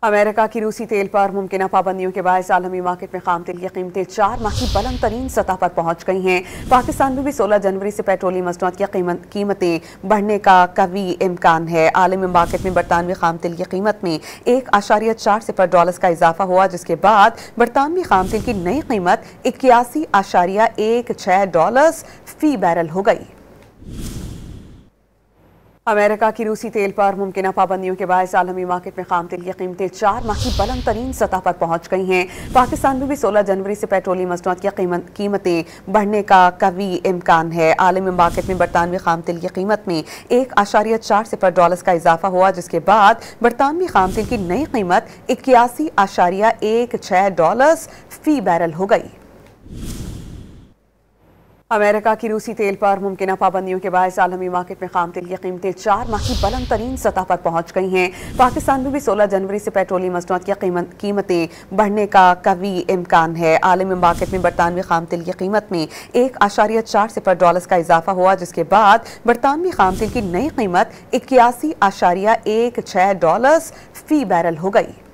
America की रूसी तेल पर मुमकिन पाबंदियों के बायस आलमी मार्केट में खाम तेल की कीमतें 4 माह की बुलंद तरीन सतह पर पहुंच गई हैं। पाकिस्तान में भी 16 जनवरी से पेट्रोलियम मसनूआत की कीमतें बढ़ने का कवी इम्कान है। आलमी मार्केट में बरतानवी खाम तेल की कीमत में 1.4 का इजाफा हुआ, जिसके बाद बरतानवी खाम तेल की नई कीमत $81.16 फी बैरल हो गई। अमेरिका की रूसी तेल पर मुमकिन पाबंदियों के बायस आलमी मार्केट में खाम तेल की कीमतें 4 माह की बुलंद तरीन सतह पर पहुंच गई हैं। पाकिस्तान में भी 16 जनवरी से पेट्रोलियम मसनूआत की कीमतें बढ़ने का कवी इम्कान है। आलमी मार्केट में बरतानवी खाम तेल की कीमत में 1.4 का इजाफा हुआ, जिसके बाद बरतानवी खाम तेल की नई कीमत $81.16 फी बैरल हो गई। अमेरिका की रूसी तेल पर मुमकिन पाबंदियों के बायस आलमी मार्केट में खाम तेल की कीमतें 4 माह की बुलंद तरीन सतह पर पहुंच गई हैं। पाकिस्तान में भी 16 जनवरी से पेट्रोलियम मसनूआत की कीमतें बढ़ने का कवी इम्कान है। आलमी मार्केट में बरतानवी खाम तेल की कीमत में 1.4 का इजाफा हुआ, जिसके बाद बरतानवी खाम तेल की नई कीमत $81.16 फी बैरल हो गई।